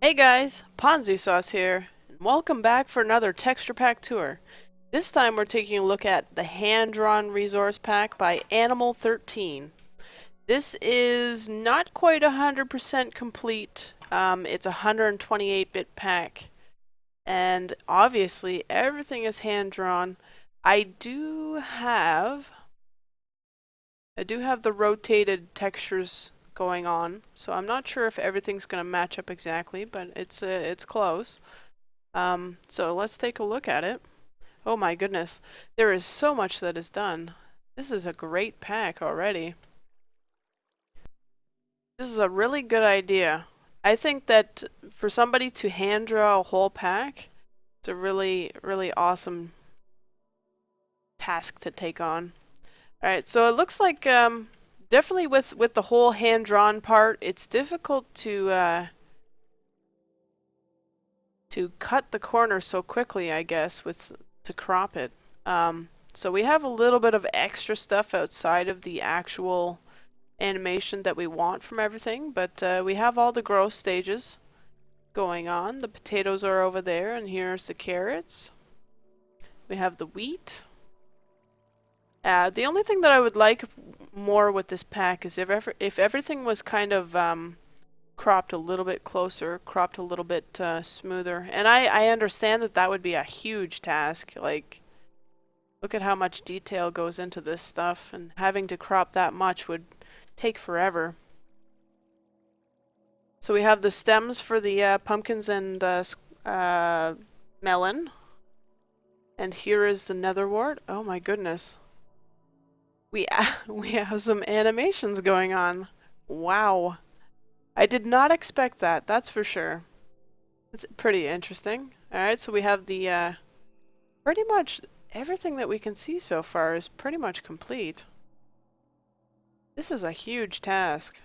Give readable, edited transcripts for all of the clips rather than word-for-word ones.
Hey guys, Ponzu Sauce here, and welcome back for another texture pack tour. This time we're taking a look at the hand-drawn resource pack by Animal 13. This is not quite 100% complete. It's a 128-bit pack, and obviously everything is hand-drawn. I do have the rotated textures going on, so I'm not sure if everything's going to match up exactly, but it's close. So let's take a look at it. Oh my goodness, there is so much that is done. This is a great pack already. This is a really good idea. I think that for somebody to hand draw a whole pack, it's a really, really awesome task to take on. Alright, so it looks like definitely with the whole hand-drawn part, it's difficult to cut the corner so quickly, I guess, to crop it. So we have a little bit of extra stuff outside of the actual animation that we want from everything, but we have all the growth stages going on. The potatoes are over there, and here's the carrots. We have the wheat. The only thing that I would like more with this pack is if everything was kind of cropped a little bit closer, cropped a little bit smoother. And I understand that that would be a huge task. Like, look at how much detail goes into this stuff, and having to crop that much would take forever. So we have the stems for the pumpkins and melon. And here is the netherwort. Oh my goodness. We have some animations going on. Wow. I did not expect that, that's for sure. It's pretty interesting. Alright, so we have the pretty much everything that we can see so far is pretty much complete. This is a huge task.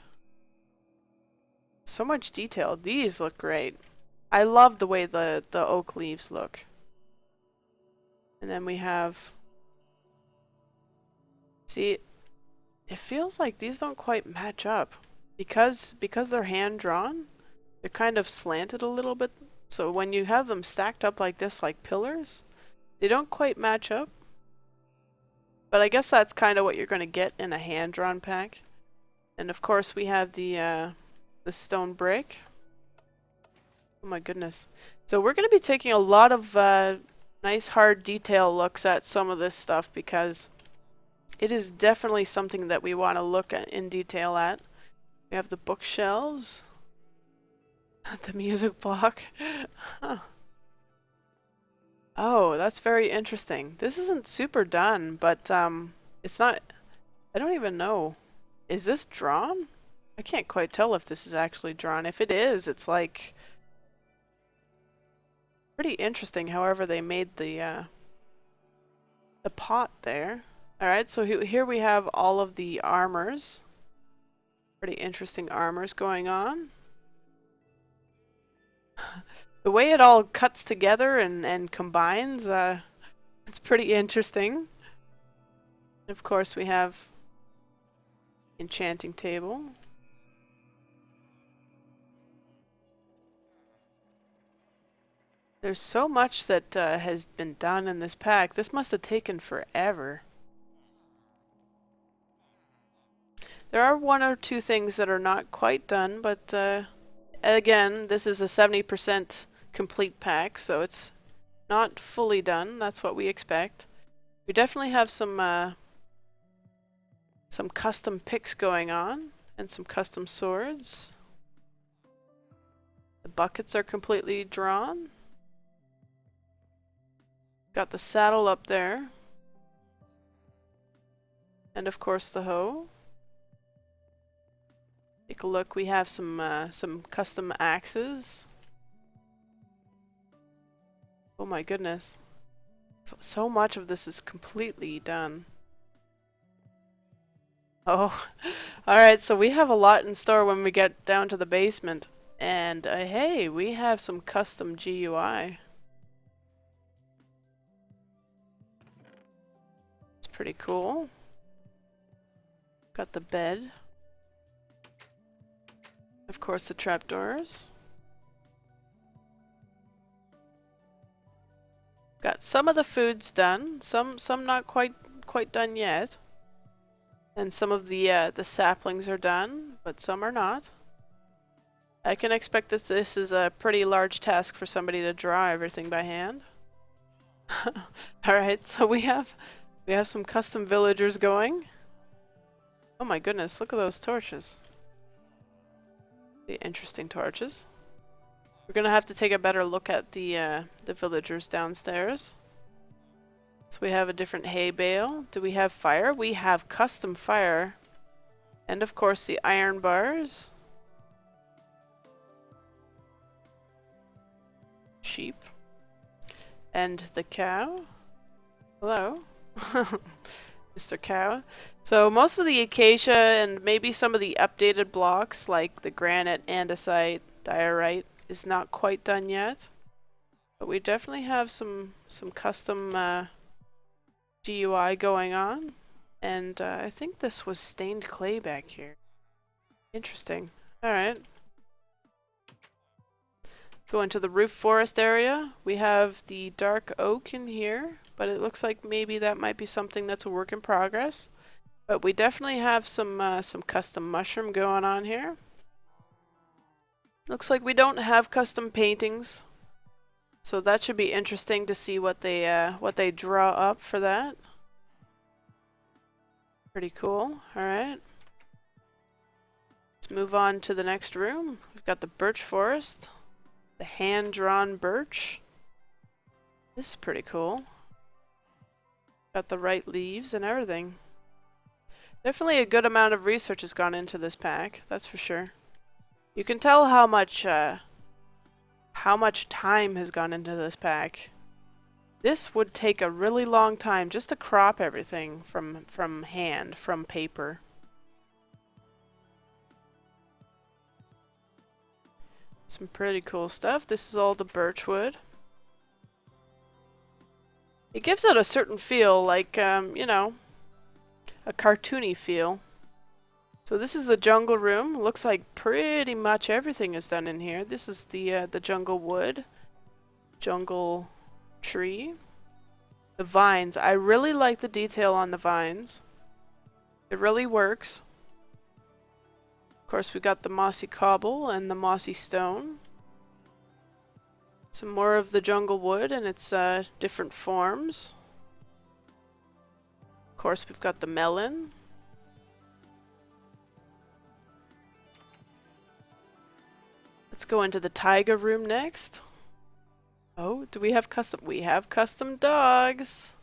So much detail. These look great. I love the way the oak leaves look. And then we have... See, it feels like these don't quite match up. Because they're hand-drawn, they're kind of slanted a little bit. So when you have them stacked up like this, like pillars, they don't quite match up. But I guess that's kind of what you're going to get in a hand-drawn pack. And of course we have the stone brick. Oh my goodness. So we're going to be taking a lot of nice hard detail looks at some of this stuff because it is definitely something that we want to look at in detail at. We have the bookshelves. The music block. Huh. Oh, that's very interesting. This isn't super done, but it's not... I don't even know. Is this drawn? I can't quite tell if this is actually drawn. If it is, it's like... pretty interesting however they made the pot there. Alright, so here we have all of the armors. Pretty interesting armors going on. The way it all cuts together and combines, it's pretty interesting. Of course we have enchanting table. There's so much that has been done in this pack. This must have taken forever. There are one or two things that are not quite done, but again, this is a 70% complete pack, so it's not fully done. That's what we expect. We definitely have some custom picks going on and some custom swords. The buckets are completely drawn. Got the saddle up there. And of course the hoe. Take a look, we have some custom axes. Oh my goodness. So much of this is completely done. Oh, alright, so we have a lot in store when we get down to the basement. And hey, we have some custom GUI. It's pretty cool. Got the bed. Of course, the trapdoors. Got some of the foods done, some not quite done yet. And some of the saplings are done, but some are not. I can expect that this is a pretty large task for somebody to draw everything by hand. Alright, so we have some custom villagers going. Oh my goodness, look at those torches. The interesting torches. We're gonna have to take a better look at the villagers downstairs. So we have a different hay bale. Do we have fire? We have custom fire. And of course the iron bars. Sheep. And the cow. Hello. Mr. Cow. So most of the acacia and maybe some of the updated blocks like the granite, andesite, diorite is not quite done yet. But we definitely have some custom GUI going on. And I think this was stained clay back here. Interesting. Alright. Go into the roof forest area. We have the dark oak in here, but it looks like maybe that might be something that's a work in progress. But we definitely have some custom mushroom going on here. Looks like we don't have custom paintings, so that should be interesting to see what they draw up for that. Pretty cool. All right. Let's move on to the next room. We've got the birch forest. The hand-drawn birch. This is pretty cool. Got the right leaves and everything. Definitely a good amount of research has gone into this pack, that's for sure. You can tell how much time has gone into this pack. This would take a really long time just to crop everything from hand, from paper. Some pretty cool stuff. This is all the birch wood. It gives it a certain feel, like, you know, a cartoony feel. So this is the jungle room. Looks like pretty much everything is done in here. This is the jungle wood, jungle tree, the vines. I really like the detail on the vines. It really works. Of course, we got the mossy cobble and the mossy stone. Some more of the jungle wood and its different forms. Of course, we've got the melon. Let's go into the taiga room next. Oh, do we have custom? We have custom dogs.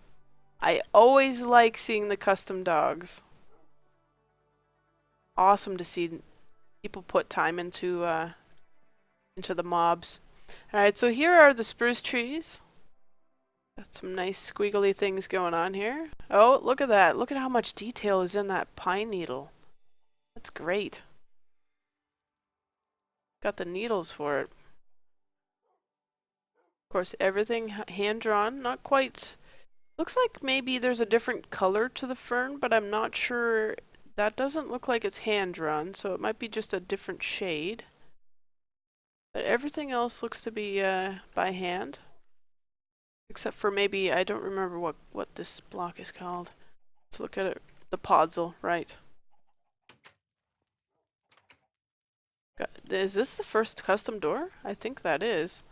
I always like seeing the custom dogs. Awesome to see people put time into the mobs. Alright, so here are the spruce trees. Got some nice squiggly things going on here. Oh, look at that. Look at how much detail is in that pine needle. That's great. Got the needles for it. Of course, everything hand-drawn. Not quite... Looks like maybe there's a different color to the fern, but I'm not sure. That doesn't look like it's hand-drawn, so it might be just a different shade. But everything else looks to be by hand. Except for maybe, I don't remember what this block is called. Let's look at it. The podzol, right. Is this the first custom door? I think that is.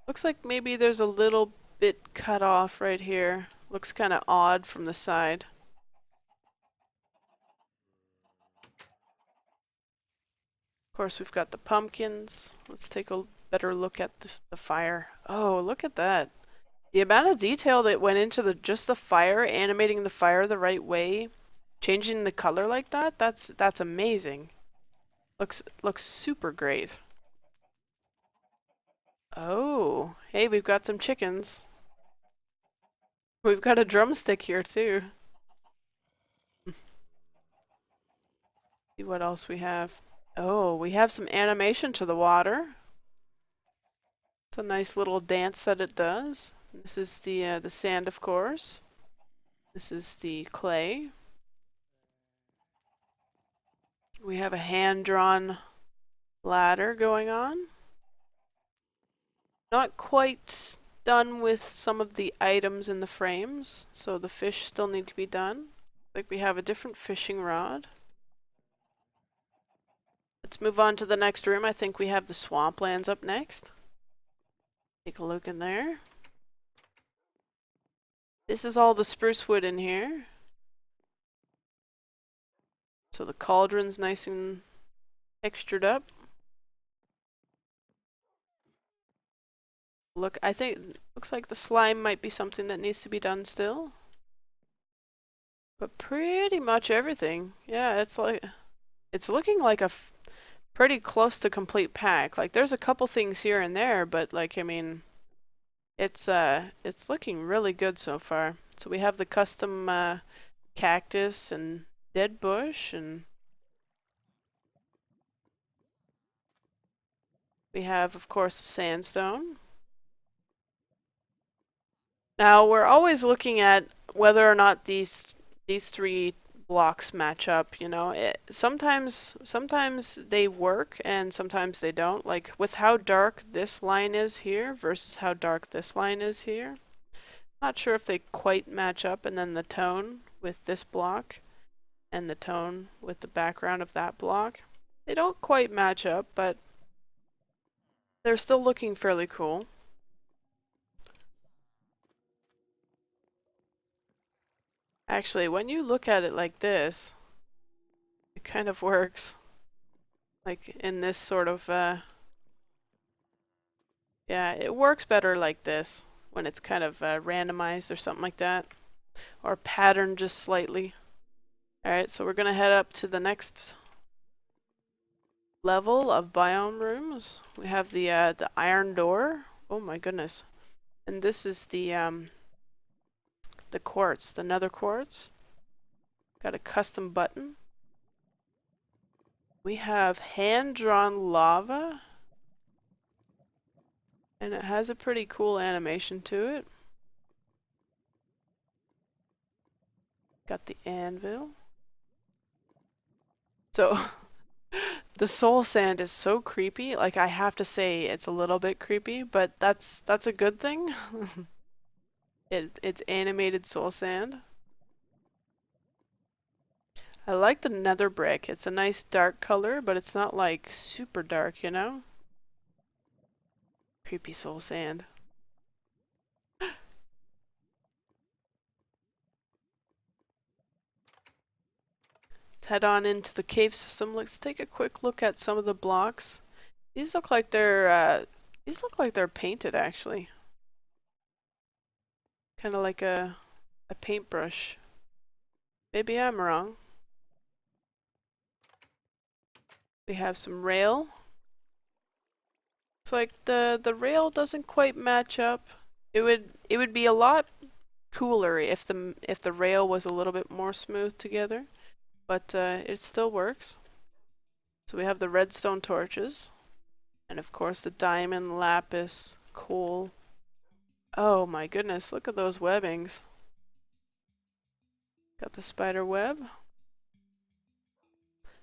Looks like maybe there's a little bit cut off right here. Looks kind of odd from the side. Of course, we've got the pumpkins. Let's take a better look at the fire. Oh, look at that. The amount of detail that went into just the fire, animating the fire the right way, changing the color like that, that's amazing. Looks super great. Oh, hey, we've got some chickens. We've got a drumstick here too. See what else we have. Oh, we have some animation to the water. It's a nice little dance that it does. This is the sand, of course. This is the clay. We have a hand-drawn ladder going on. Not quite done with some of the items in the frames, so the fish still need to be done. Like we have a different fishing rod. Let's move on to the next room. I think we have the swamplands up next. Take a look in there. This is all the spruce wood in here. So the cauldron's nice and textured up. Look, I think looks like the slime might be something that needs to be done still. But pretty much everything. Yeah, it's looking like a pretty close to complete pack. Like there's a couple things here and there, but like I mean, it's looking really good so far. So we have the custom cactus and dead bush, and we have of course the sandstone. Now we're always looking at whether or not these three blocks match up, you know. Sometimes they work and sometimes they don't. Like with how dark this line is here versus how dark this line is here. Not sure if they quite match up, and then the tone with this block and the tone with the background of that block. They don't quite match up, but they're still looking fairly cool. Actually, when you look at it like this, it kind of works. Like in this sort of, yeah, it works better like this when it's kind of randomized or something like that, or patterned just slightly. Alright, so we're gonna head up to the next level of biome rooms. We have the iron door. Oh my goodness. And this is the quartz, the nether quartz. Got a custom button. We have hand-drawn lava, and it has a pretty cool animation to it. Got the anvil. So the soul sand is so creepy. Like I have to say it's a little bit creepy, but that's a good thing. It's animated soul sand. I like the nether brick. It's a nice dark color, but it's not like super dark, you know? Creepy soul sand. Let's head on into the cave system. Let's take a quick look at some of the blocks. These look like they're painted actually. Kind of like a paintbrush. Maybe I'm wrong. We have some rail. It's like the rail doesn't quite match up. It would be a lot cooler if the rail was a little bit more smooth together, but it still works. So we have the redstone torches, and of course the diamond, lapis, coal. Oh my goodness, look at those webbings. Got the spider web.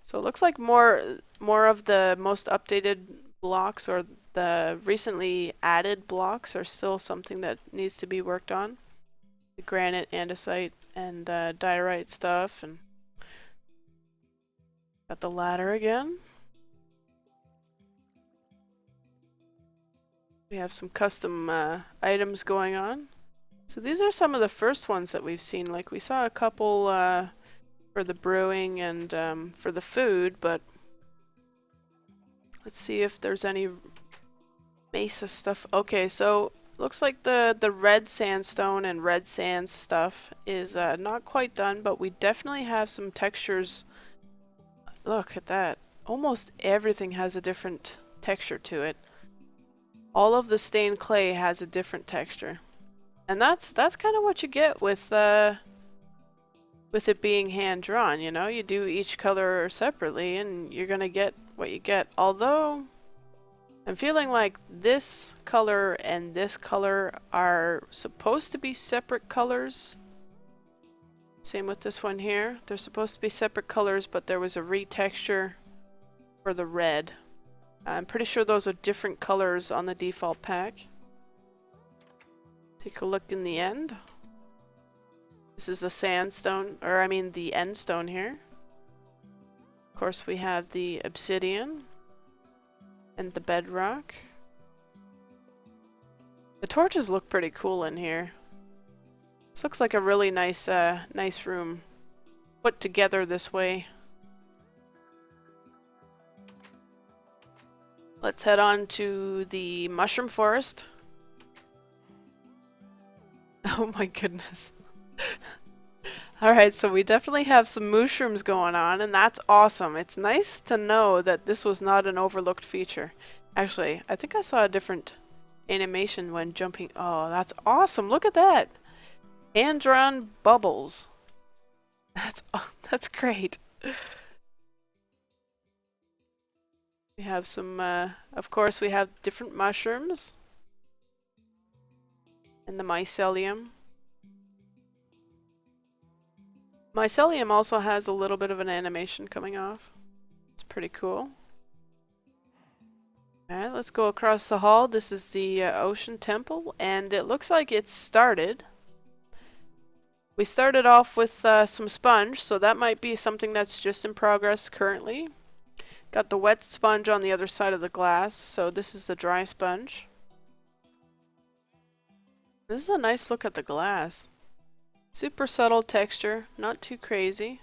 So it looks like more of the most updated blocks or the recently added blocks are still something that needs to be worked on. The granite, andesite, and diorite stuff, and got the ladder again. We have some custom items going on. So these are some of the first ones that we've seen. Like we saw a couple for the brewing and for the food, but let's see if there's any mesa stuff. Okay, so looks like the red sandstone and red sand stuff is not quite done, but we definitely have some textures. Look at that. Almost everything has a different texture to it. All of the stained clay has a different texture. And that's kind of what you get with it being hand drawn, you know? You do each color separately and you're gonna get what you get. Although I'm feeling like this color and this color are supposed to be separate colors. Same with this one here. They're supposed to be separate colors, but there was a retexture for the red. I'm pretty sure those are different colors on the default pack. Take a look in the end. This is the sandstone, or I mean the end stone here. Of course, we have the obsidian and the bedrock. The torches look pretty cool in here. This looks like a really nice, nice room put together this way. Let's head on to the mushroom forest. Oh my goodness. Alright, so we definitely have some mushrooms going on, and that's awesome. It's nice to know that this was not an overlooked feature. Actually, I think I saw a different animation when jumping. Oh, that's awesome. Look at that. Hand-drawn bubbles. That's great. We have some, of course, we have different mushrooms. And the mycelium. Mycelium also has a little bit of an animation coming off. It's pretty cool. Alright, let's go across the hall. This is the Ocean Temple, and it looks like it's started. We started off with some sponge, so that might be something that's just in progress currently. Got the wet sponge on the other side of the glass, so this is the dry sponge. This is a nice look at the glass. Super subtle texture, not too crazy.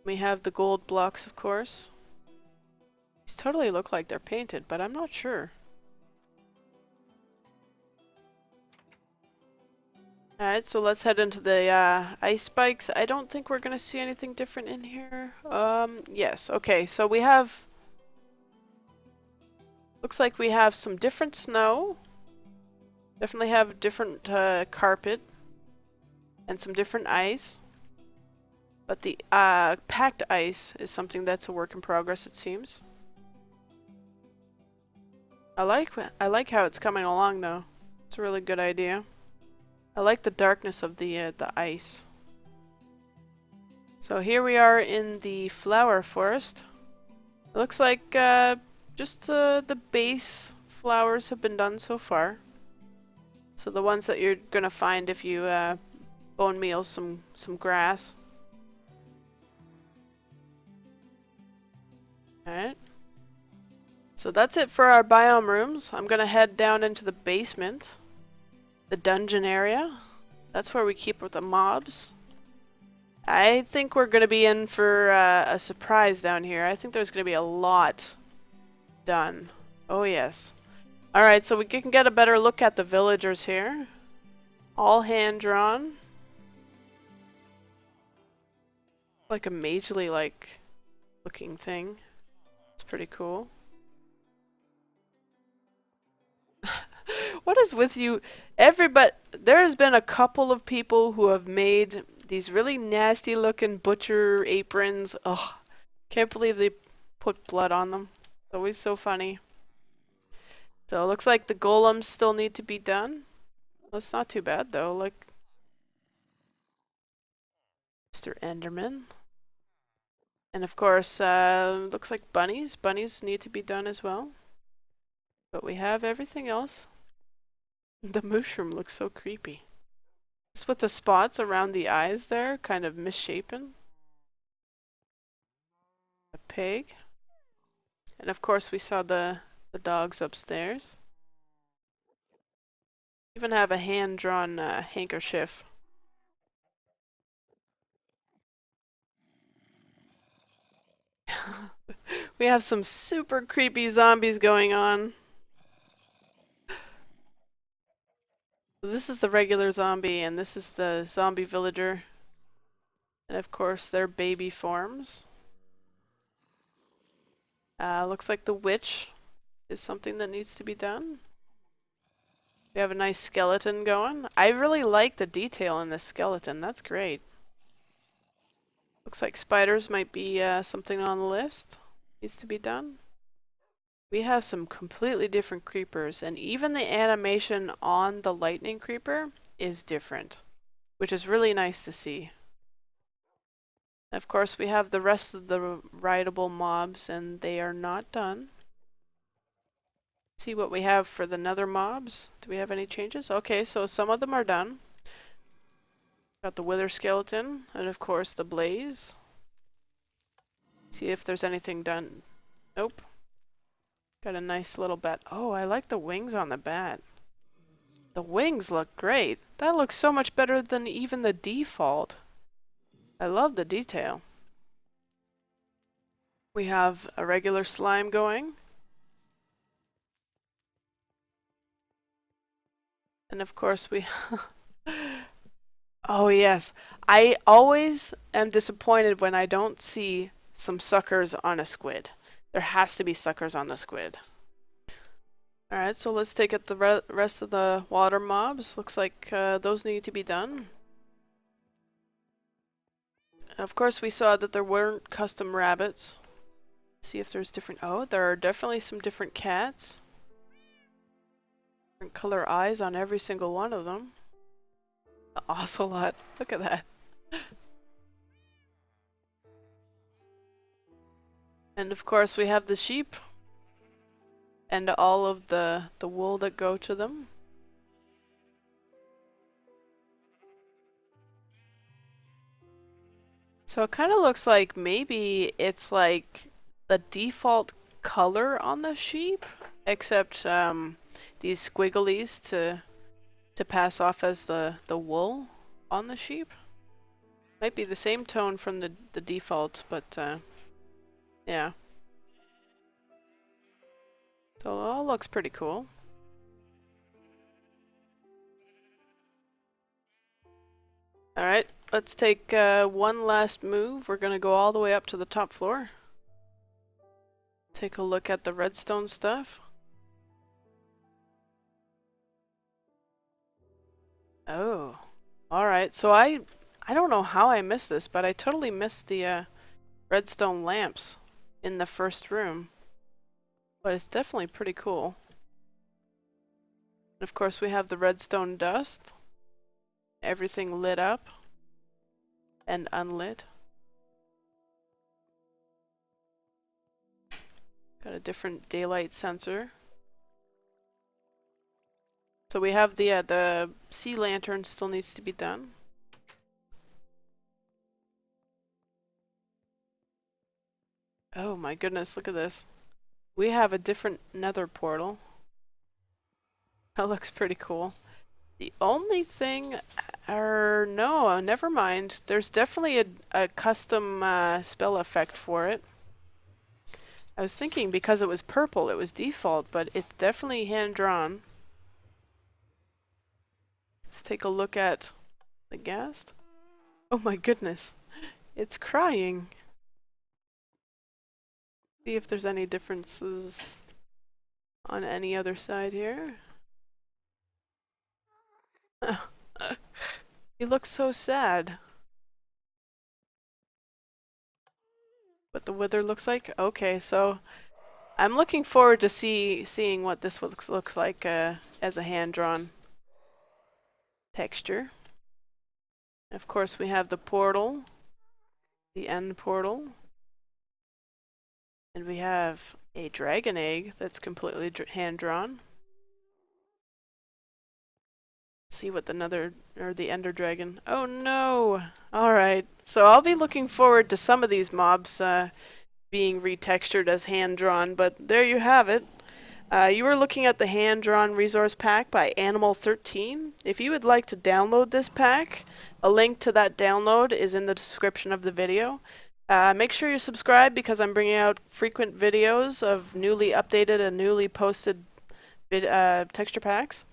We have the gold blocks, of course. These totally look like they're painted, but I'm not sure. Alright, so let's head into the ice spikes. I don't think we're gonna see anything different in here. Yes, okay, so we have... Looks like we have some different snow. Definitely have a different carpet. And some different ice. But the packed ice is something that's a work in progress, it seems. I like how it's coming along, though. It's a really good idea. I like the darkness of the ice. So here we are in the flower forest. It looks like just the base flowers have been done so far. So the ones that you're gonna find if you bone meal some grass. Alright. So that's it for our biome rooms. I'm gonna head down into the basement. The dungeon area. That's where we keep with the mobs. I think we're gonna be in for a surprise down here. I think there's gonna be a lot done. Oh yes. Alright, so we can get a better look at the villagers here. All hand drawn. Like a majorly like looking thing. It's pretty cool. What is with you? Everybody, there has been a couple of people who have made these really nasty looking butcher aprons. Ugh, can't believe they put blood on them. It's always so funny. So it looks like the golems still need to be done. Well, it's not too bad though. Like Mr. Enderman. And of course, looks like bunnies. Bunnies need to be done as well. But we have everything else. The mushroom looks so creepy. Just with the spots around the eyes there, kind of misshapen. A pig. And of course we saw the dogs upstairs. Even have a hand-drawn handkerchief. We have some super creepy zombies going on. This is the regular zombie, and this is the zombie villager. And of course, their baby forms. Looks like the witch is something that needs to be done. We have a nice skeleton going. I really like the detail in this skeleton. That's great. Looks like spiders might be something on the list. Needs to be done. We have some completely different creepers, and even the animation on the lightning creeper is different, which is really nice to see. Of course, we have the rest of the rideable mobs, and they are not done. See what we have for the nether mobs. Do we have any changes? Okay, so some of them are done. Got the wither skeleton, and of course the blaze. See if there's anything done. Nope. Got a nice little bat. Oh, I like the wings on the bat. The wings look great. That looks so much better than even the default. I love the detail. We have a regular slime going. And of course we... Oh yes. I always am disappointed when I don't see some suckers on a squid. There has to be suckers on the squid. Alright, so let's take up the rest of the water mobs. Looks like those need to be done. Of course we saw that there weren't custom rabbits. See if there's different... Oh, there are definitely some different cats. Different color eyes on every single one of them. The ocelot. Look at that. And of course we have the sheep. And all of the wool that go to them. So it kind of looks like maybe it's like the default color on the sheep, except these squigglies to pass off as the wool on the sheep. Might be the same tone from the default, but yeah. So it all looks pretty cool. Alright, let's take one last move. We're gonna go all the way up to the top floor. Take a look at the redstone stuff. Oh, alright. So I don't know how I missed this, but I totally missed the redstone lamps in the first room. But it's definitely pretty cool. And of course we have the redstone dust. Everything lit up and unlit. Got a different daylight sensor. So we have the sea lantern still needs to be done. Oh my goodness, look at this. We have a different nether portal. That looks pretty cool. The only thing, no, never mind. There's definitely a custom spell effect for it. I was thinking because it was purple, it was default, but it's definitely hand-drawn. Let's take a look at the ghast. Oh my goodness, it's crying. See if there's any differences on any other side here. He looks so sad. What the wither looks like? Okay, so I'm looking forward to seeing what this looks like as a hand-drawn texture. Of course, we have the portal, the end portal, and we have a dragon egg that's completely hand-drawn. See what the ender dragon. Oh no! Alright, so I'll be looking forward to some of these mobs being retextured as hand-drawn, but there you have it. You were looking at the hand-drawn resource pack by Animal13. If you would like to download this pack, a link to that download is in the description of the video. Make sure you subscribe because I'm bringing out frequent videos of newly updated and newly posted texture packs.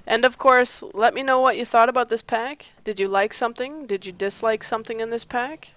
And of course, let me know what you thought about this pack. Did you like something? Did you dislike something in this pack?